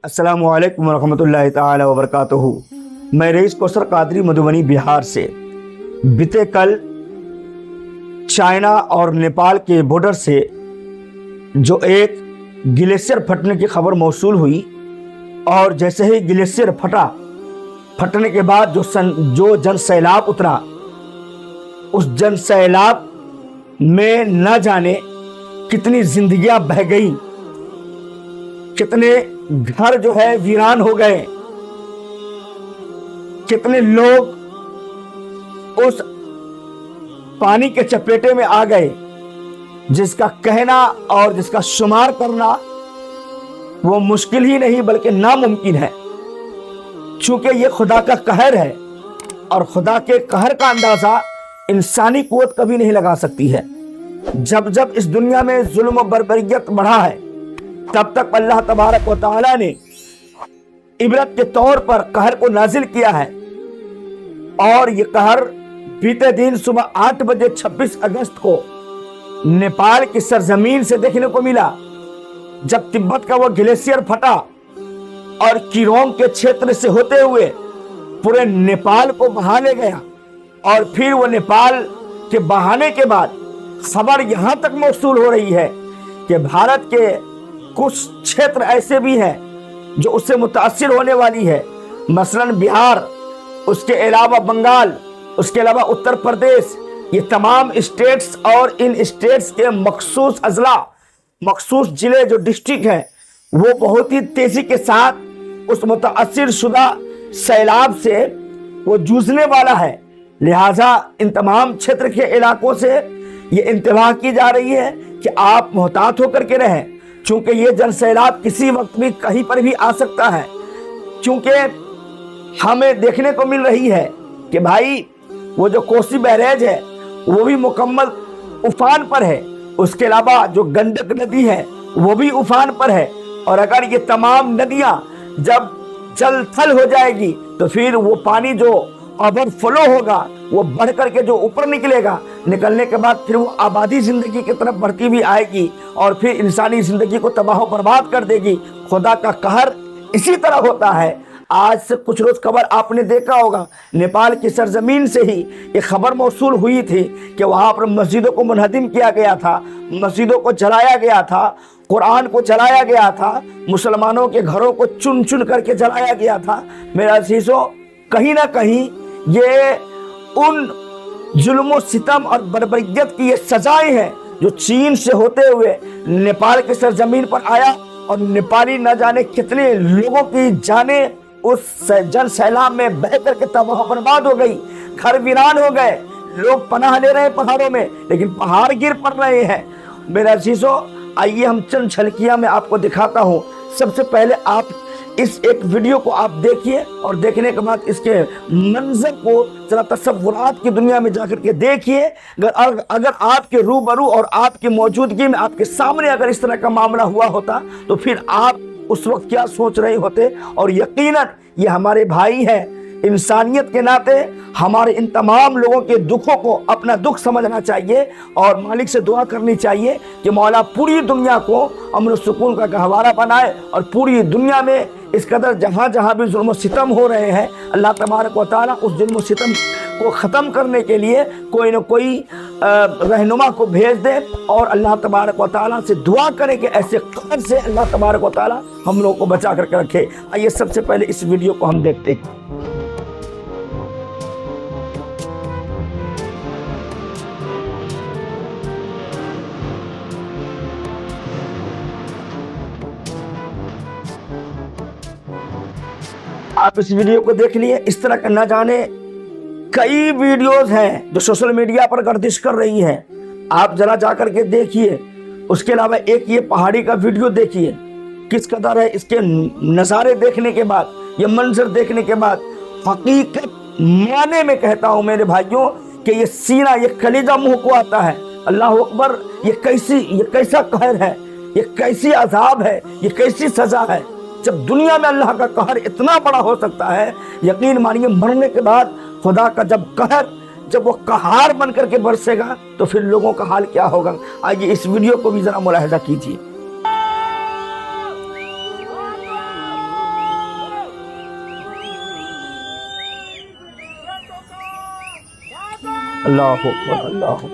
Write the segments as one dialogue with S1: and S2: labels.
S1: अस्सलामु अलैकुम रहमतुल्लाहि ताला व बरकातहू। मैं रईस कौसर कादरी मधुबनी बिहार से। बीते कल चाइना और नेपाल के बॉर्डर से जो एक ग्लेशियर फटने की खबर मौसूल हुई और जैसे ही ग्लेशियर फटने के बाद जो जन सैलाब उतरा, उस जन सैलाब में न जाने कितनी जिंदगियां बह गई, कितने घर जो है वीरान हो गए, कितने लोग उस पानी के चपेटे में आ गए जिसका कहना और जिसका शुमार करना वो मुश्किल ही नहीं बल्कि नामुमकिन है। चूंकि ये खुदा का कहर है और खुदा के कहर का अंदाजा इंसानी कुव्वत कभी नहीं लगा सकती है। जब जब इस दुनिया में जुल्म और बर्बरियत बढ़ा है, तब तक अल्लाह तबारक व तआला ने इबरत के तौर पर कहर को नाजिल किया है। और ये कहर बीते दिन सुबह 8 बजे 26 अगस्त को नेपाल की सरजमीन से देखने को मिला, जब तिब्बत का वो ग्लेशियर फटा और किरोंग के क्षेत्र से होते हुए पूरे नेपाल को बहा ले गया। और फिर वो नेपाल के बहाने के बाद खबर यहां तक मौसूल हो रही है कि भारत के कुछ क्षेत्र ऐसे भी हैं जो उससे मुतासिर होने वाली है, मसलन बिहार, उसके अलावा बंगाल, उसके अलावा उत्तर प्रदेश। ये तमाम स्टेट्स और इन स्टेट्स के मखसूस अजला, मखसूस जिले जो डिस्ट्रिक्ट हैं, वो बहुत ही तेजी के साथ उस मुतासिर शुदा सैलाब से वो जूझने वाला है। लिहाजा इन तमाम क्षेत्र के इलाकों से ये इंतबाह की जा रही है कि आप मोहतात होकर के रहें, क्योंकि ये जन सैलाब किसी वक्त भी कहीं पर भी आ सकता है। क्योंकि हमें देखने को मिल रही है कि भाई वो जो कोसी बैरेज है वो भी मुकम्मल उफान पर है, उसके अलावा जो गंडक नदी है वो भी उफान पर है। और अगर ये तमाम नदियां जब जल थल हो जाएगी तो फिर वो पानी जो ओवरफ्लो होगा वो बढ़ करके जो ऊपर निकलेगा, निकलने के बाद फिर वो आबादी जिंदगी की तरफ बढ़ती भी आएगी और फिर इंसानी जिंदगी को तबाह बर्बाद कर देगी। खुदा का कहर इसी तरह होता है। आज से कुछ रोज खबर आपने देखा होगा, नेपाल की सरजमीन से ही ये खबर मौसूल हुई थी कि वहां पर मस्जिदों को मुनहदिम किया गया था, मस्जिदों को जलाया गया था, कुरान को जलाया गया था, मुसलमानों के घरों को चुन चुन करके जलाया गया था। मेरा अजीजों, कहीं ना कहीं ये उन जुल्म सितम और बर्बरियत की ये सजाएं हैं जो चीन से होते हुए नेपाल की सरजमीन पर आया और नेपाली न जाने कितने लोगों की जाने उस जन सैलाब में बह करके तबाह बर्बाद हो गई, घर वीरान हो गए, लोग पनाह ले रहे हैं पहाड़ों में, लेकिन पहाड़ गिर पड़ रहे हैं। मेरे अजीजों, आइए हम चंद झलकियां मैं आपको दिखाता हूं। सबसे पहले आप इस एक वीडियो को आप देखिए और देखने के बाद इसके मंजर को जरा तसव्वुरात की दुनिया में जाकर के देखिए। अगर आपके रूबरू और आपकी मौजूदगी में आपके सामने अगर इस तरह का मामला हुआ होता तो फिर आप उस वक्त क्या सोच रहे होते। और यकीनन ये हमारे भाई हैं, इंसानियत के नाते हमारे इन तमाम लोगों के दुखों को अपना दुख समझना चाहिए और मालिक से दुआ करनी चाहिए कि मौला पूरी दुनिया को अमन सुकून का गहवारा बनाए और पूरी दुनिया में इस कदर जहाँ जहाँ भी जुल्म सितम हो रहे हैं, अल्लाह तबारक व तआला उस जुल्म सितम को ख़त्म करने के लिए कोई न कोई रहनुमा को भेज दे और अल्लाह तबारक व तआला से दुआ करें कि ऐसे कहर से अल्लाह तबारक व तआला हम लोगों को बचा करके रखे। आइए सबसे पहले इस वीडियो को हम देखते हैं। आप इस वीडियो को देख लिए। इस तरह का न जाने कई वीडियोस हैं जो सोशल मीडिया पर गर्दिश कर रही हैं, आप जरा जाकर के देखिए। उसके अलावा एक ये पहाड़ी का वीडियो देखिए, किस कदर है इसके नज़ारे देखने के बाद, ये मंजर देखने के बाद हकीकत माने में कहता हूँ मेरे भाइयों कि ये सीना, ये कलेजा मुंह को आता है। अल्लाह अकबर, ये कैसा कहर है, ये कैसी अजाब है, ये कैसी सजा है। जब दुनिया में अल्लाह का कहर इतना बड़ा हो सकता है, यकीन मानिए मरने के बाद खुदा का जब कहर, जब वो कहार बन करके बरसेगा तो फिर लोगों का हाल क्या होगा। आइए इस वीडियो को भी जरा मुलाहिजा कीजिए। اللہ اکبر اللہ اکبر۔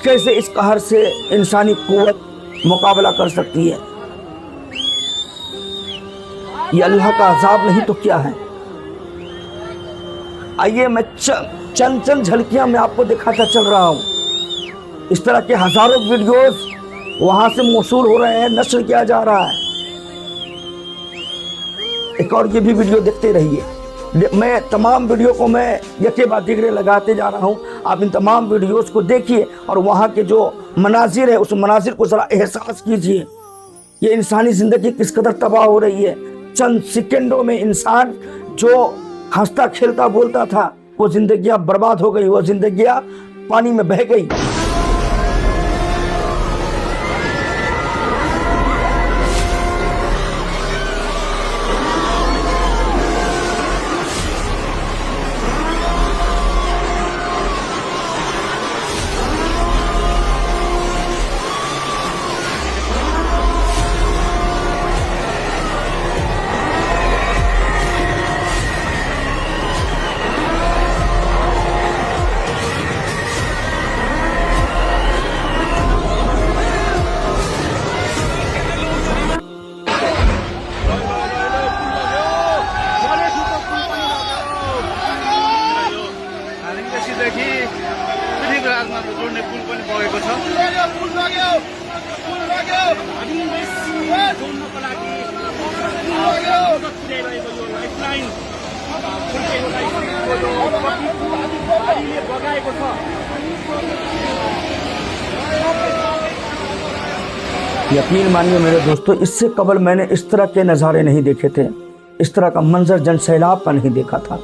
S1: کیسے اس قہر سے انسانی قوت مقابلہ کر سکتی ہے؟ یہ اللہ کا عذاب نہیں تو کیا ہے؟ آئیے میں چند جھلکیاں میں آپ کو دکھاتا چل رہا ہوں۔ اس طرح کے ہزاروں ویڈیوز وہاں سے موصول ہو رہے ہیں، نشر کیا جا رہا ہے۔ ایک اور یہ بھی ویڈیو دیکھتے رہیے۔ میں تمام ویڈیو کو میں یکے بعد دیگرے لگاتے جا رہا ہوں، آپ ان تمام ویڈیوز کو دیکھیے اور وہاں کے جو مناظر ہے اس مناظر کو ذرا احساس کیجیے۔ یہ انسانی زندگی کس قدر تباہ ہو رہی ہے۔ چند سیکنڈوں میں انسان جو ہنستا کھیلتا بولتا تھا وہ زندگیاں برباد ہو گئی، وہ زندگیاں پانی میں بہہ گئی۔ یقین مانیے میرے دوستو، اس سے قبل میں نے اس طرح کے نظارے نہیں دیکھے تھے، اس طرح کا منظر جن سیلاب کا نہیں دیکھا تھا۔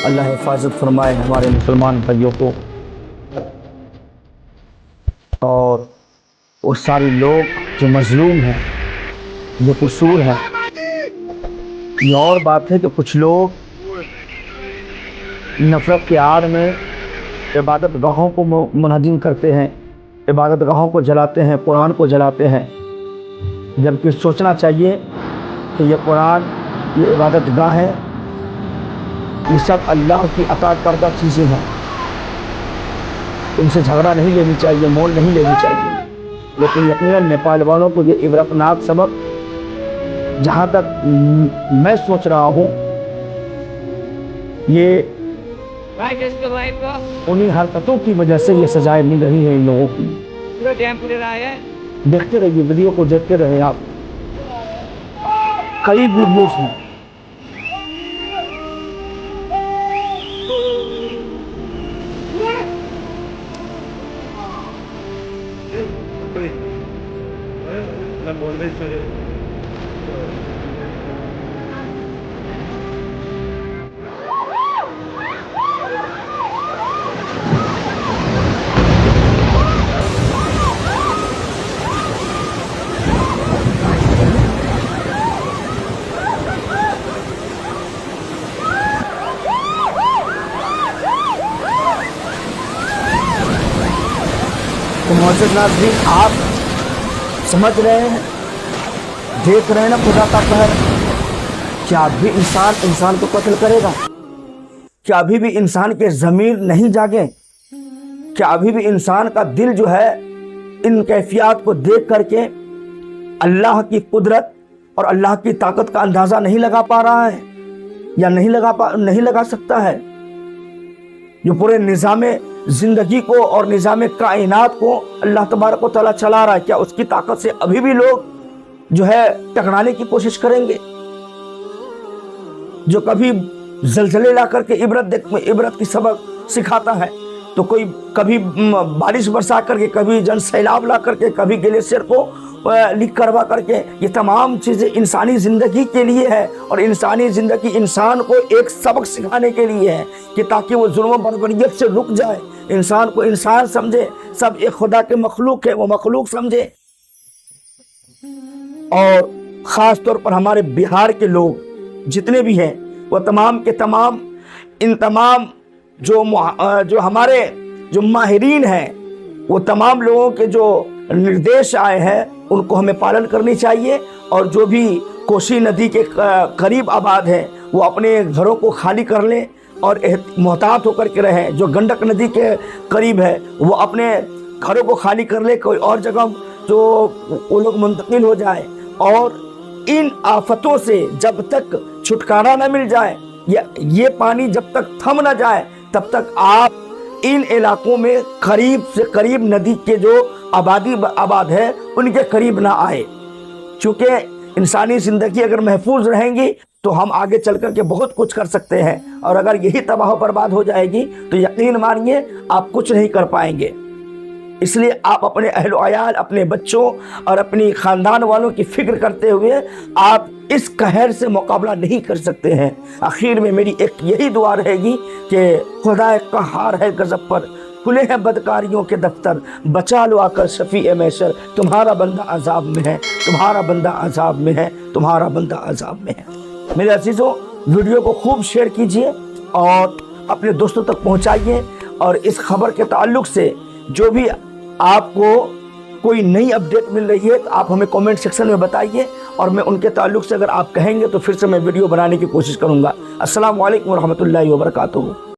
S1: اللہ حفاظت فرمائے ہمارے مسلمان بھائیوں کو، اور وہ سارے لوگ جو مظلوم ہیں، جو قصور ہیں۔ یہ اور بات ہے کہ کچھ لوگ نفرت کے آڑ میں عبادت گاہوں کو منہدم کرتے ہیں، عبادت گاہوں کو جلاتے ہیں، قرآن کو جلاتے ہیں، جبکہ سوچنا چاہیے کہ یہ قرآن، یہ عبادت گاہ ہے، یہ سب اللہ کی عطا کردہ چیزیں ہیں، ان سے جھگڑا نہیں لینی چاہیے، مول نہیں لینی چاہیے۔ لیکن یقیناً نیپال والوں کو یہ عبرتناک سبق، جہاں تک میں سوچ رہا ہوں، یہ انہی حرکتوں کی وجہ سے یہ سزائیں مل رہی ہیں ان لوگوں کی۔ دیکھتے رہیے ویڈیو کو، دیکھتے رہے آپ، کئی ویڈیوز ہیں۔ تو معزز ناظرین، آپ سمجھ رہے ہیں، دیکھ رہے ہیں نا خدا کا قہر۔ کیا اب بھی انسان کو قتل کرے گا؟ کیا ابھی بھی انسان کے ضمیر نہیں جاگے؟ کیا ابھی بھی انسان کا دل جو ہے ان کیفیات کو دیکھ کر کے اللہ کی قدرت اور اللہ کی طاقت کا اندازہ نہیں لگا پا رہا ہے، یا نہیں لگا سکتا ہے؟ جو پورے نظام زندگی کو اور نظام کائنات کو اللہ تبارک و تعالیٰ چلا رہا ہے، کیا اس کی طاقت سے ابھی بھی لوگ جو ہے ٹکرانے کی کوشش کریں گے؟ جو کبھی زلزلے لا کر کے عبرت کی سبق سکھاتا ہے، تو کوئی کبھی بارش برسا کر کے، کبھی جن سیلاب لا کر کے، کبھی گلیشیئر کو لیک کروا کر کے، یہ تمام چیزیں انسانی زندگی کے لیے ہے، اور انسانی زندگی انسان کو ایک سبق سکھانے کے لیے ہے کہ تاکہ وہ ظلم و بربریت سے رک جائے، انسان کو انسان سمجھے، سب ایک خدا کے مخلوق ہے، وہ مخلوق سمجھے۔ اور خاص طور پر ہمارے بہار کے لوگ جتنے بھی ہیں وہ تمام کے تمام ان تمام جو ہمارے جو ماہرین ہیں، وہ تمام لوگوں کے جو نردیش آئے ہیں ان کو ہمیں پالن کرنی چاہیے، اور جو بھی کوسی ندی کے قریب آباد ہیں وہ اپنے گھروں کو خالی کر لیں اور محتاط ہو کر کے رہیں۔ جو گنڈک ندی کے قریب ہے وہ اپنے گھروں کو خالی کر لے، کوئی اور جگہ جو وہ لوگ منتقل ہو جائے، اور ان آفتوں سے جب تک چھٹکارا نہ مل جائے، یہ پانی جب تک تھم نہ جائے، تب تک آپ ان علاقوں میں قریب سے قریب ندی کے جو آباد ہے ان کے قریب نہ آئے، چونکہ انسانی زندگی اگر محفوظ رہیں گی تو ہم آگے چل کر کے بہت کچھ کر سکتے ہیں، اور اگر یہی تباہ و برباد ہو جائے گی تو یقین مانیے آپ کچھ نہیں کر پائیں گے۔ اس لیے آپ اپنے اہل و عیال، اپنے بچوں اور اپنی خاندان والوں کی فکر کرتے ہوئے آپ اس قہر سے مقابلہ نہیں کر سکتے ہیں۔ آخر میں میری ایک یہی دعا رہے گی کہ خدا قہار ہے غضب پر، کھلے ہیں بدکاریوں کے دفتر، بچا لو آ کر شفیع محشر، تمہارا بندہ عذاب میں ہے، تمہارا بندہ عذاب میں ہے، تمہارا بندہ عذاب میں ہے۔ میرے عزیزوں، ویڈیو کو خوب شیئر کیجئے اور اپنے دوستوں تک پہنچائیے، اور اس خبر کے تعلق سے جو بھی آپ کو کوئی نئی اپڈیٹ مل رہی ہے تو آپ ہمیں کومنٹ سیکشن میں بتائیے، اور میں ان کے تعلق سے اگر آپ کہیں گے تو پھر سے میں ویڈیو بنانے کی کوشش کروں گا۔ السلام علیکم ورحمۃ اللہ وبرکاتہ۔